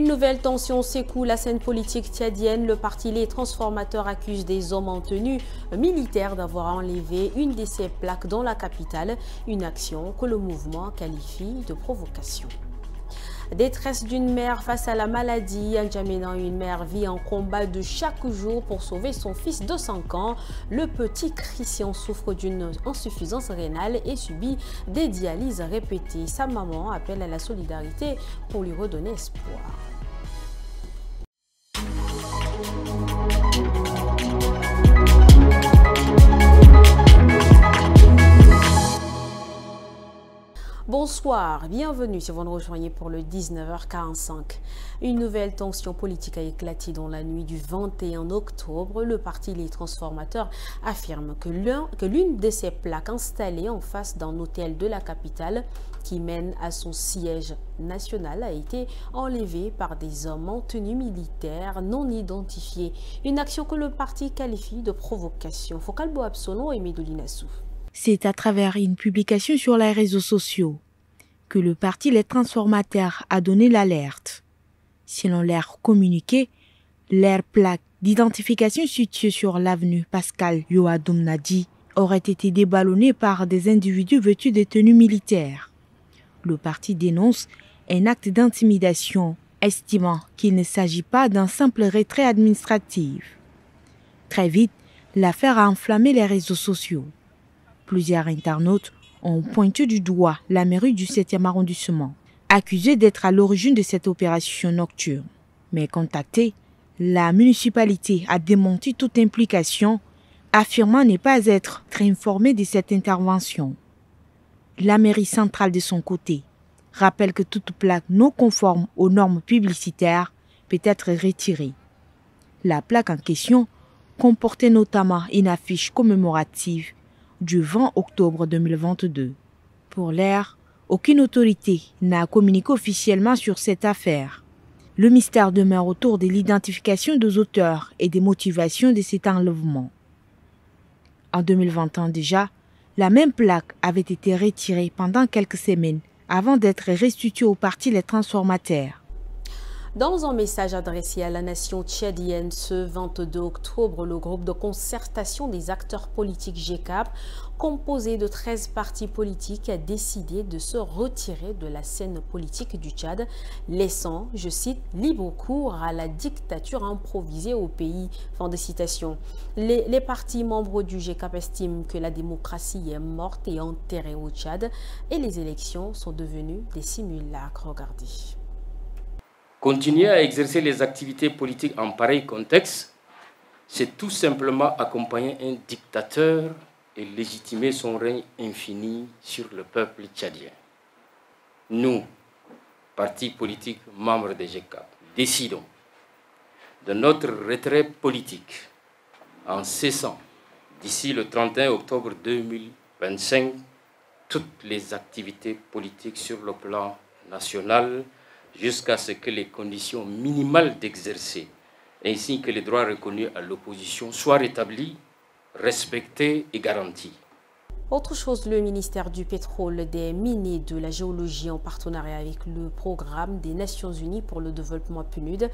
nouvelle tension secoue la scène politique tchadienne. Le parti Les Transformateurs accuse des hommes en tenue militaire d'avoir enlevé une de ses plaques dans la capitale, une action que le mouvement qualifie de provocation. Détresse d'une mère face à la maladie. À N'Djamena, une mère vit un combat de chaque jour pour sauver son fils de 5 ans. Le petit Christian souffre d'une insuffisance rénale et subit des dialyses répétées. Sa maman appelle à la solidarité pour lui redonner espoir. Bonsoir, bienvenue si vous nous rejoignez pour le 19h45. Une nouvelle tension politique a éclaté dans la nuit du 21 octobre. Le parti Les Transformateurs affirme que l'une de ses plaques installées en face d'un hôtel de la capitale qui mène à son siège national a été enlevée par des hommes en tenue militaire non identifiés. Une action que le parti qualifie de provocation. Focal Boabsono et Medolinassou. C'est à travers une publication sur les réseaux sociaux que le parti Les Transformateurs a donné l'alerte. Selon leur communiqué, leur plaque d'identification située sur l'avenue Pascal Yoadoum Nadi aurait été déballonnée par des individus vêtus de tenues militaires. Le parti dénonce un acte d'intimidation, estimant qu'il ne s'agit pas d'un simple retrait administratif. Très vite, l'affaire a enflammé les réseaux sociaux. Plusieurs internautes ont pointé du doigt la mairie du 7e arrondissement, accusée d'être à l'origine de cette opération nocturne. Mais contactée, la municipalité a démenti toute implication, affirmant ne pas être très informée de cette intervention. La mairie centrale, de son côté, rappelle que toute plaque non conforme aux normes publicitaires peut être retirée. La plaque en question comportait notamment une affiche commémorative du 20 octobre 2022. Pour l'heure, aucune autorité n'a communiqué officiellement sur cette affaire. Le mystère demeure autour de l'identification des auteurs et des motivations de cet enlèvement. En 2021 déjà, la même plaque avait été retirée pendant quelques semaines avant d'être restituée au parti Les Transformateurs. Dans un message adressé à la nation tchadienne ce 22 octobre, le groupe de concertation des acteurs politiques GCAP, composé de 13 partis politiques, a décidé de se retirer de la scène politique du Tchad, laissant, je cite, libre cours à la dictature improvisée au pays. Fin de citation. Les partis membres du GCAP estiment que la démocratie est morte et enterrée au Tchad et les élections sont devenues des simulacres. Regardez. Continuer à exercer les activités politiques en pareil contexte, c'est tout simplement accompagner un dictateur et légitimer son règne infini sur le peuple tchadien. Nous, partis politiques membres des GCAP, décidons de notre retrait politique en cessant d'ici le 31 octobre 2025 toutes les activités politiques sur le plan national jusqu'à ce que les conditions minimales d'exercer ainsi que les droits reconnus à l'opposition soient rétablis, respectés et garantis. Autre chose, le ministère du Pétrole, des Mines et de la Géologie, en partenariat avec le programme des Nations Unies pour le développement PNUD,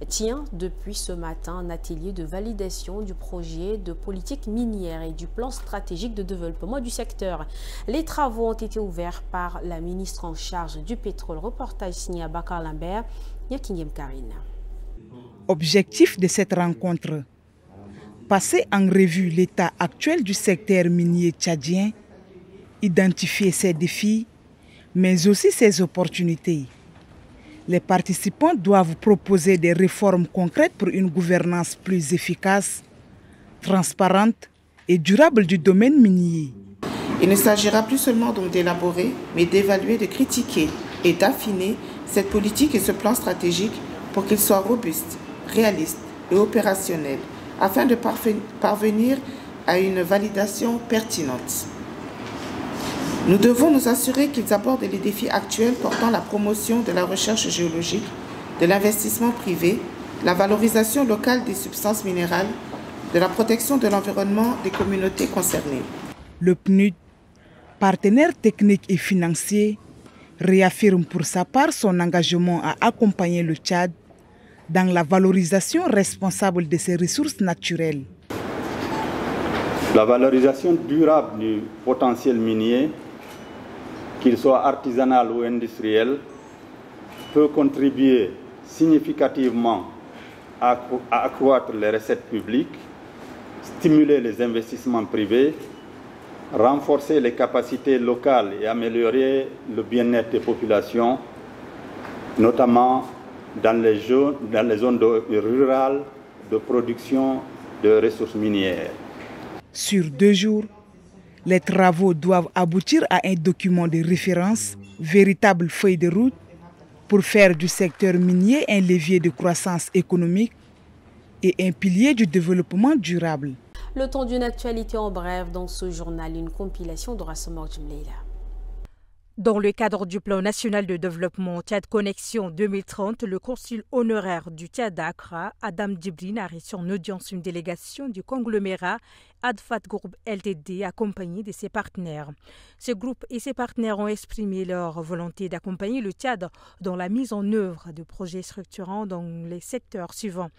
tient depuis ce matin un atelier de validation du projet de politique minière et du plan stratégique de développement du secteur. Les travaux ont été ouverts par la ministre en charge du pétrole. Reportage signé à Bakar Lambert, Yakingem Karine. Objectif de cette rencontre: passer en revue l'état actuel du secteur minier tchadien, identifier ses défis, mais aussi ses opportunités. Les participants doivent proposer des réformes concrètes pour une gouvernance plus efficace, transparente et durable du domaine minier. Il ne s'agira plus seulement donc d'élaborer, mais d'évaluer, de critiquer et d'affiner cette politique et ce plan stratégique pour qu'il soit robuste, réaliste et opérationnel, afin de parvenir à une validation pertinente. Nous devons nous assurer qu'ils abordent les défis actuels portant la promotion de la recherche géologique, de l'investissement privé, la valorisation locale des substances minérales, de la protection de l'environnement des communautés concernées. Le PNUD, partenaire technique et financier, réaffirme pour sa part son engagement à accompagner le Tchad dans la valorisation responsable de ces ressources naturelles. La valorisation durable du potentiel minier, qu'il soit artisanal ou industriel, peut contribuer significativement à accroître les recettes publiques, stimuler les investissements privés, renforcer les capacités locales et améliorer le bien-être des populations, notamment dans les zones rurales de production de ressources minières. Sur 2 jours, les travaux doivent aboutir à un document de référence, véritable feuille de route, pour faire du secteur minier un levier de croissance économique et un pilier du développement durable. Le temps d'une actualité en bref dans ce journal, une compilation de Rassamor Jimleila. Dans le cadre du plan national de développement Tchad Connexion 2030, le consul honoraire du Tchad à Accra, Adam Djibril, a reçu en audience une délégation du conglomérat Adfat Group Ltd accompagné de ses partenaires. Ce groupe et ses partenaires ont exprimé leur volonté d'accompagner le Tchad dans la mise en œuvre de projets structurants dans les secteurs suivants: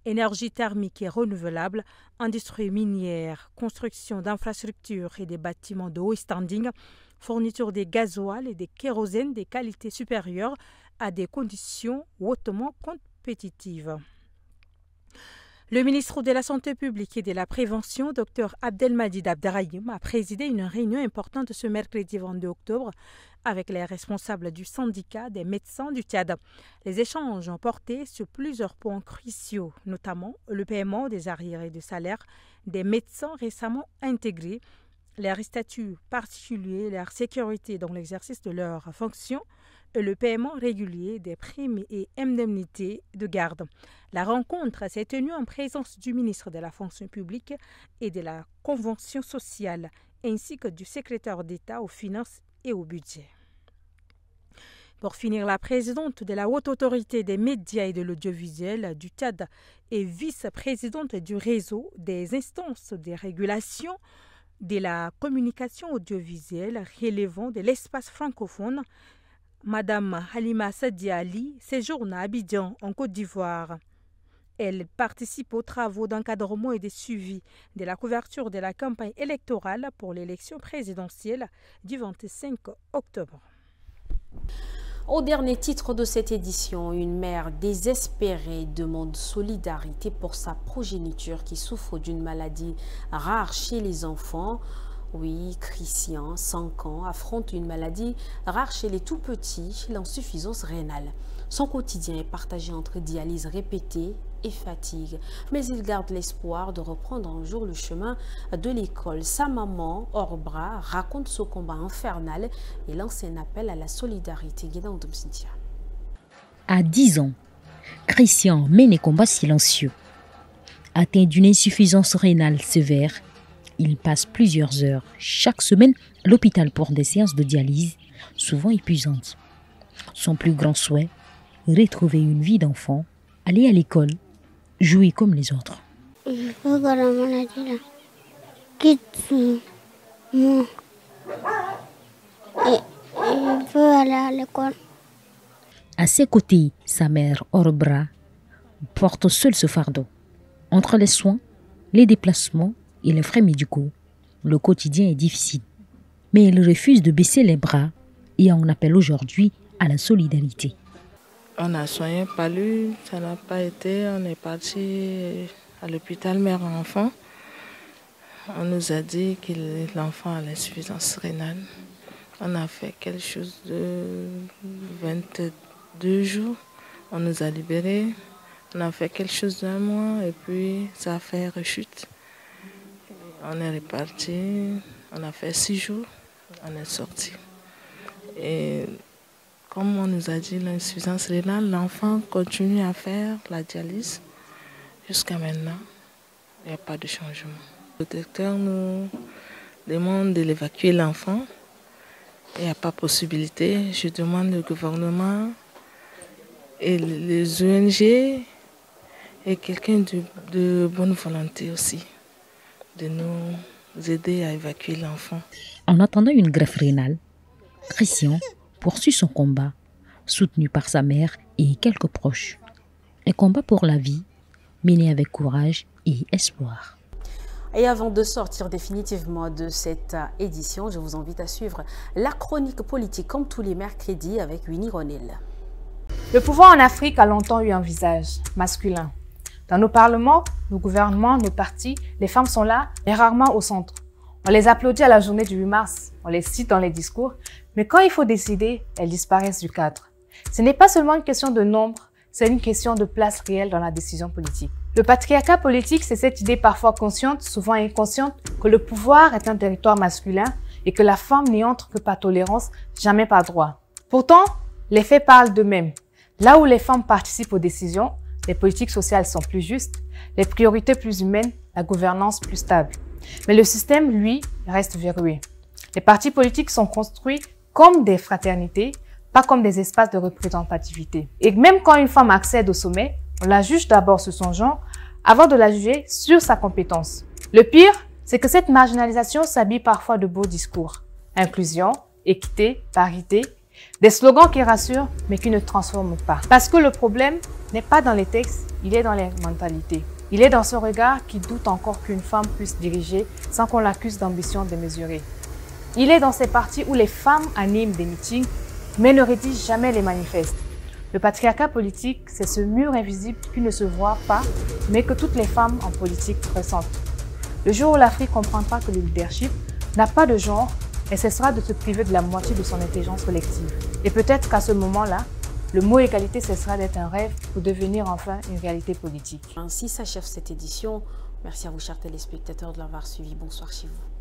énergie thermique et renouvelable, industrie minière, construction d'infrastructures et des bâtiments de haut standing, fourniture des gasoil et des kérosènes de qualité supérieure à des conditions hautement compétitives. Le ministre de la Santé publique et de la Prévention, Dr Abdelmadid Abderrahim, a présidé une réunion importante ce mercredi 22 octobre avec les responsables du syndicat des médecins du Tchad. Les échanges ont porté sur plusieurs points cruciaux, notamment le paiement des arriérés de salaire des médecins récemment intégrés, leur statut particulier, leur sécurité dans l'exercice de leurs fonctions et le paiement régulier des primes et indemnités de garde. La rencontre s'est tenue en présence du ministre de la fonction publique et de la convention sociale, ainsi que du secrétaire d'État aux finances et au budget. Pour finir, la présidente de la Haute Autorité des médias et de l'audiovisuel du Tchad et vice-présidente du réseau des instances de régulation de la communication audiovisuelle relevant de l'espace francophone, Madame Halima Sadia Ali séjourne à Abidjan, en Côte d'Ivoire. Elle participe aux travaux d'encadrement et de suivi de la couverture de la campagne électorale pour l'élection présidentielle du 25 octobre. Au dernier titre de cette édition, une mère désespérée demande solidarité pour sa progéniture qui souffre d'une maladie rare chez les enfants. Oui, Christian, 5 ans, affronte une maladie rare chez les tout-petits, l'insuffisance rénale. Son quotidien est partagé entre dialyse répétée et fatigue, mais il garde l'espoir de reprendre un jour le chemin de l'école. Sa maman, hors bras, raconte ce combat infernal et lance un appel à la solidarité. À 10 ans, Christian mène un combat silencieux. Atteint d'une insuffisance rénale sévère, il passe plusieurs heures chaque semaine à l'hôpital pour des séances de dialyse, souvent épuisantes. Son plus grand souhait, retrouver une vie d'enfant, aller à l'école, jouer comme les autres. Il faut que la maladie quitte moi. Et il faut aller à l'école. À ses côtés, sa mère, hors bras, porte seule ce fardeau. Entre les soins, les déplacements et les frais médicaux, le quotidien est difficile. Mais il refuse de baisser les bras et en appelle aujourd'hui à la solidarité. On a soigné par lui, ça n'a pas été, on est parti à l'hôpital mère-enfant. On nous a dit que l'enfant a l'insuffisance rénale. On a fait quelque chose de 22 jours, on nous a libérés. On a fait quelque chose d'1 mois et puis ça a fait rechute. On est reparti, on a fait 6 jours, on est sorti. Et comme on nous a dit l'insuffisance rénale, l'enfant continue à faire la dialyse. Jusqu'à maintenant, il n'y a pas de changement. Le docteur nous demande de l'évacuer l'enfant. Il n'y a pas possibilité. Je demande au gouvernement et les ONG et quelqu'un de bonne volonté aussi de nous aider à évacuer l'enfant. En attendant une greffe rénale, Christian poursuit son combat, soutenu par sa mère et quelques proches. Un combat pour la vie, mené avec courage et espoir. Et avant de sortir définitivement de cette édition, je vous invite à suivre la chronique politique comme tous les mercredis avec Winnie Ronel. Le pouvoir en Afrique a longtemps eu un visage masculin. Dans nos parlements, nos gouvernements, nos partis, les femmes sont là, mais rarement au centre. On les applaudit à la journée du 8 mars, on les cite dans les discours, mais quand il faut décider, elles disparaissent du cadre. Ce n'est pas seulement une question de nombre, c'est une question de place réelle dans la décision politique. Le patriarcat politique, c'est cette idée parfois consciente, souvent inconsciente, que le pouvoir est un territoire masculin et que la femme n'y entre que par tolérance, jamais par droit. Pourtant, les faits parlent d'eux-mêmes. Là où les femmes participent aux décisions, les politiques sociales sont plus justes, les priorités plus humaines, la gouvernance plus stable. Mais le système, lui, reste verrouillé. Les partis politiques sont construits comme des fraternités, pas comme des espaces de représentativité. Et même quand une femme accède au sommet, on la juge d'abord sur son genre, avant de la juger sur sa compétence. Le pire, c'est que cette marginalisation s'habille parfois de beaux discours. Inclusion, équité, parité, des slogans qui rassurent, mais qui ne transforment pas. Parce que le problème n'est pas dans les textes, il est dans les mentalités. Il est dans ce regard qui doute encore qu'une femme puisse diriger sans qu'on l'accuse d'ambition démesurée. Il est dans ces partis où les femmes animent des meetings, mais ne rédigent jamais les manifestes. Le patriarcat politique, c'est ce mur invisible qui ne se voit pas, mais que toutes les femmes en politique ressentent. Le jour où l'Afrique comprendra que le leadership n'a pas de genre, elle cessera de se priver de la moitié de son intelligence collective. Et peut-être qu'à ce moment-là, le mot égalité cessera d'être un rêve pour devenir enfin une réalité politique. Ainsi s'achève cette édition. Merci à vous, chers téléspectateurs, de l'avoir suivi. Bonsoir chez vous.